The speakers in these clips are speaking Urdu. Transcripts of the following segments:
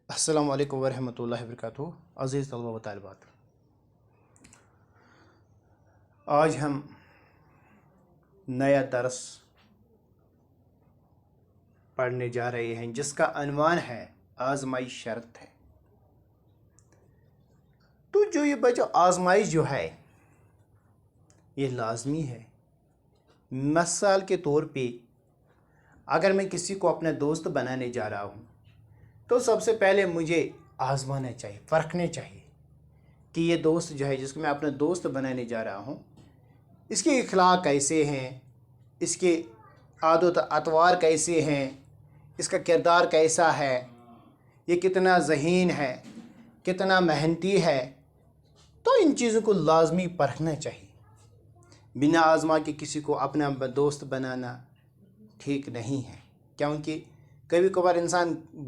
السلام علیکم ورحمۃ اللہ وبرکاتہ۔ عزیز طلبہ و طالبات، آج ہم نیا درس پڑھنے جا رہے ہیں جس کا عنوان ہے آزمائش شرط ہے۔ تو جو یہ بچہ آزمائش جو ہے یہ لازمی ہے۔ مثال کے طور پہ اگر میں کسی کو اپنا دوست بنانے جا رہا ہوں تو سب سے پہلے مجھے آزمانا چاہیے، پرکھنے چاہیے کہ یہ دوست جو ہے جس کو میں اپنا دوست بنانے جا رہا ہوں اس کے اخلاق کیسے ہیں، اس کے عادت اطوار کیسے ہیں، اس کا کردار کیسا ہے، یہ کتنا ذہین ہے، کتنا محنتی ہے۔ تو ان چیزوں کو لازمی پرکھنا چاہیے۔ بنا آزما کے کسی کو اپنا دوست بنانا ٹھیک نہیں ہے، کیونکہ کبھی کبھار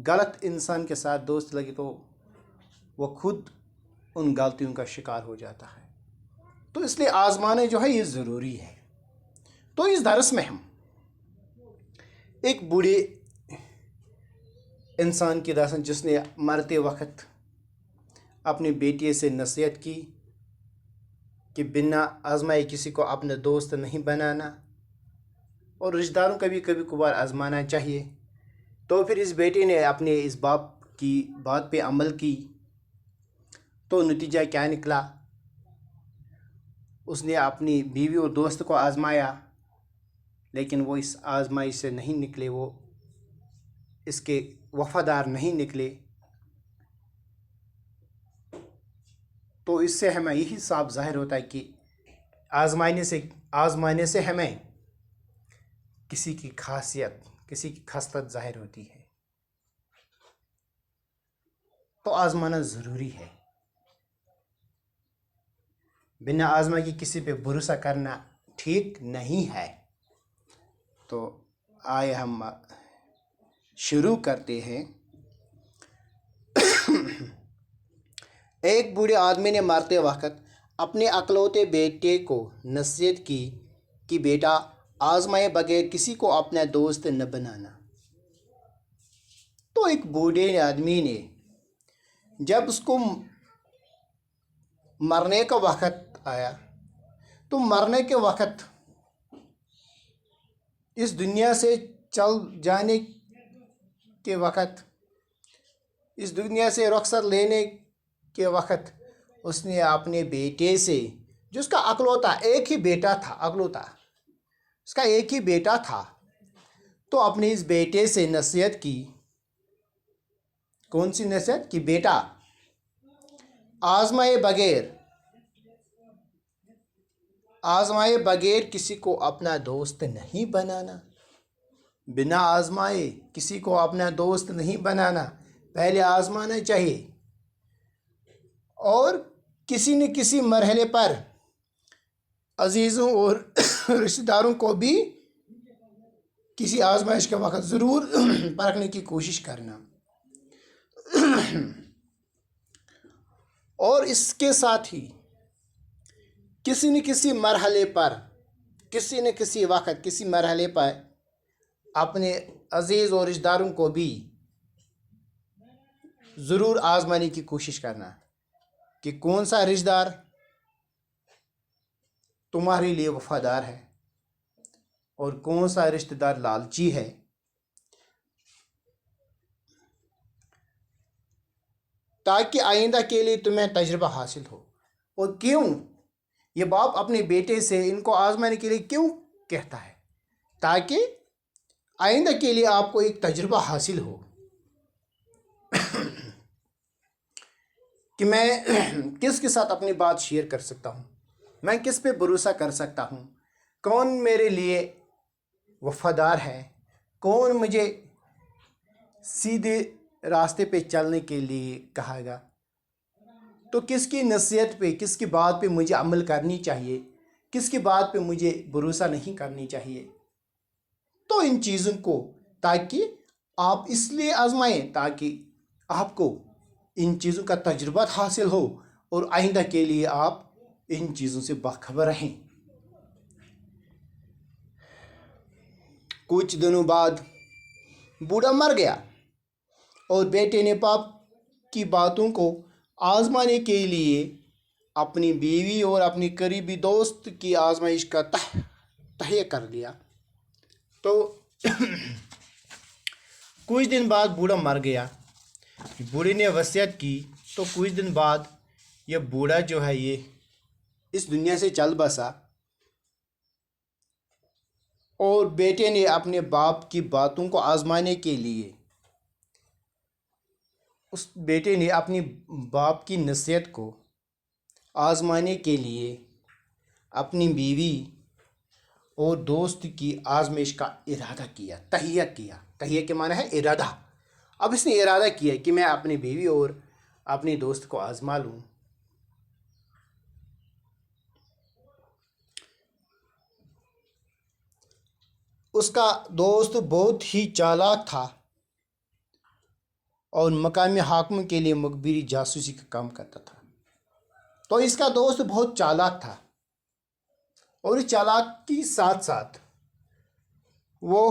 غلط انسان کے ساتھ دوست لگے تو وہ خود ان غلطیوں کا شکار ہو جاتا ہے۔ تو اس لیے آزمانا جو ہے یہ ضروری ہے۔ تو اس درس میں ہم ایک بوڑھے انسان کی داستان جس نے مرتے وقت اپنی بیٹی سے نصیحت کی کہ بنا آزمائے کسی کو اپنا دوست نہیں بنانا، اور رشتہ داروں کا بھی کبھی کبھار آزمانا چاہیے۔ تو پھر اس بیٹی نے اپنے اس باپ کی بات پہ عمل کی تو نتیجہ کیا نکلا؟ اس نے اپنی بیوی اور دوست کو آزمایا، لیکن وہ اس آزمائش سے نہیں نکلے، وہ اس کے وفادار نہیں نکلے۔ تو اس سے ہمیں یہی صاف ظاہر ہوتا ہے کہ آزمانے سے ہمیں کسی کی خاصیت، کسی کی خصلت ظاہر ہوتی ہے۔ تو آزمانا ضروری ہے۔ بنا آزما کی کسی پہ بھروسہ کرنا ٹھیک نہیں ہے۔ تو آئے ہم شروع کرتے ہیں۔ ایک بوڑھے آدمی نے مرتے وقت اپنے اکلوتے بیٹے کو نصیحت کی کہ بیٹا آزمائے بغیر کسی کو اپنا دوست نہ بنانا۔ تو ایک بوڑھے آدمی نے جب اس کو مرنے کا وقت آیا تو مرنے کے وقت اس دنیا سے چل جانے کے وقت، اس دنیا سے رخصت لینے کے وقت اس نے اپنے بیٹے سے، جس کا اکلوتا ایک ہی بیٹا تھا، اکلوتا اس کا ایک ہی بیٹا تھا، تو اپنے اس بیٹے سے نصیحت کی۔ کون سی نصیحت؟ کہ بیٹا آزمائے بغیر کسی کو اپنا دوست نہیں بنانا۔ بنا آزمائے کسی کو اپنا دوست نہیں بنانا، پہلے آزمانا چاہیے۔ اور کسی نہ کسی مرحلے پر عزیزوں اور رشتہ داروں کو بھی کسی آزمائش کے وقت ضرور پرکھنے کی کوشش کرنا۔ اور اس کے ساتھ ہی کسی نہ کسی مرحلے پر، کسی نہ کسی وقت، کسی مرحلے پر اپنے عزیز اور رشتہ داروں کو بھی ضرور آزمانے کی کوشش کرنا کہ کون سا رشتہ دار تمہارے لیے وفادار ہے اور کون سا رشتہ دار لالچی ہے۔ تاکہ آئندہ کے لیے تمہیں تجربہ حاصل ہو۔ اور کیوں یہ باپ اپنے بیٹے سے ان کو آزمانے کے لیے کیوں کہتا ہے؟ تاکہ آئندہ کے لیے آپ کو ایک تجربہ حاصل ہو کہ میں کس کے ساتھ اپنی بات شیئر کر سکتا ہوں، میں کس پہ بھروسہ کر سکتا ہوں، کون میرے لیے وفادار ہے، کون مجھے سیدھے راستے پہ چلنے کے لیے کہے گا، تو کس کی نصیحت پہ، کس کی بات پہ مجھے عمل کرنی چاہیے، کس کی بات پہ مجھے بھروسہ نہیں کرنی چاہیے۔ تو ان چیزوں کو تاکہ آپ اس لیے آزمائیں تاکہ آپ کو ان چیزوں کا تجربہ حاصل ہو اور آئندہ کے لیے آپ ان چیزوں سے باخبر رہیں۔ کچھ دنوں بعد بوڑھا مر گیا اور بیٹے نے کی باتوں کو آزمانے کے لیے اپنی بیوی اور اپنی قریبی دوست کی آزمائش کا تہیہ کر لیا۔ تو کچھ دن بعد بوڑھا مر گیا۔ بوڑھے نے وصیت کی تو کچھ دن بعد یہ بوڑھا جو ہے یہ اس دنیا سے چل بسا، اور بیٹے نے اپنے باپ کی باتوں کو آزمانے کے لیے اس بیٹے نے اپنی باپ کی نصیحت کو آزمانے کے لیے اپنی بیوی اور دوست کی آزمائش کا ارادہ کیا، تہیہ کیا۔ تہیہ کے معنی ہے ارادہ۔ اب اس نے ارادہ کیا کہ میں اپنی بیوی اور اپنی دوست کو آزما لوں۔ اس کا دوست بہت ہی چالاک تھا اور مقامی حاکم کے لیے مخبری جاسوسی کا کام کرتا تھا۔ تو اس کا دوست بہت چالاک تھا، اور اس چالاک کے ساتھ ساتھ وہ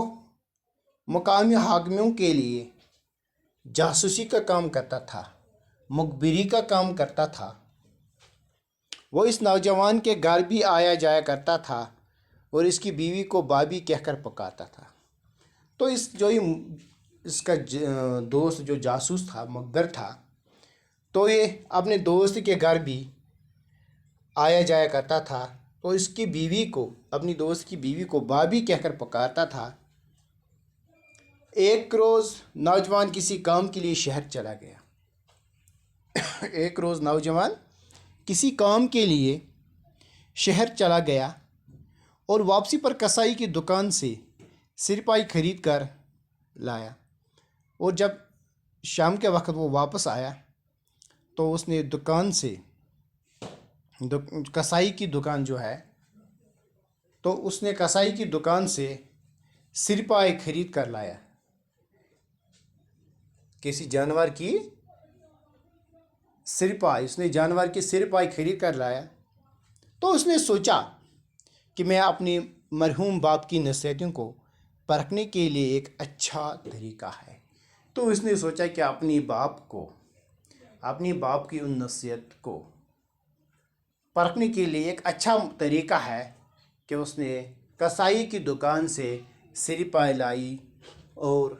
مقامی حاکموں کے لیے جاسوسی کا کام کرتا تھا، مخبری کا کام کرتا تھا۔ وہ اس نوجوان کے گھر بھی آیا جایا کرتا تھا اور اس کی بیوی کو بابی کہہ کر پکارتا تھا۔ تو اس کا دوست جو جاسوس تھا، مخبر تھا، تو یہ اپنے دوست کے گھر بھی آیا جایا کرتا تھا، تو اس کی بیوی کو، اپنی دوست کی بیوی کو بابی کہہ کر پکارتا تھا۔ ایک روز نوجوان کسی کام کے لیے شہر چلا گیا۔ ایک روز نوجوان کسی کام کے لیے شہر چلا گیا اور واپسی پر کسائی کی دکان سے سرپائی خرید کر لایا، اور جب شام کے وقت وہ واپس آیا تو اس نے دکان سے، کسائی کی دکان جو ہے، تو اس نے کسائی کی دکان سے سرپائی خرید کر لایا، کسی جانور کی سرپائی، اس نے جانور کی سرپائی خرید کر لایا۔ تو اس نے سوچا کہ میں اپنی مرحوم باپ کی نصیحتوں کو پرکھنے کے لیے ایک اچھا طریقہ ہے۔ تو اس نے سوچا کہ اپنی باپ کی ان نصیحت کو پرکھنے کے لیے ایک اچھا طریقہ ہے کہ اس نے کسائی کی دکان سے سرپائی لائی، اور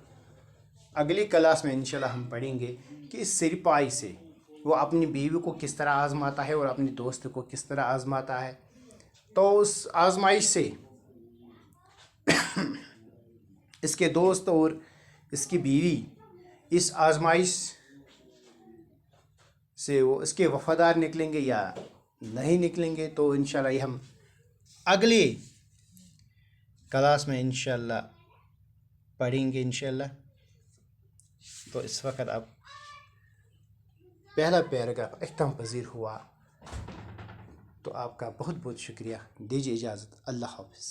اگلی کلاس میں انشاءاللہ ہم پڑھیں گے کہ اس سرپائی سے وہ اپنی بیوی کو کس طرح آزماتا ہے اور اپنی دوست کو کس طرح آزماتا ہے۔ تو اس آزمائش سے اس کے دوست اور اس کی بیوی اس آزمائش سے وہ اس کے وفادار نکلیں گے یا نہیں نکلیں گے، تو انشاءاللہ یہ ہم اگلی کلاس میں انشاءاللہ پڑھیں گے انشاءاللہ۔ تو اس وقت اب پہلا پیراگراف اختتام پذیر ہوا۔ تو آپ کا بہت بہت شکریہ، دیجیے اجازت، اللہ حافظ۔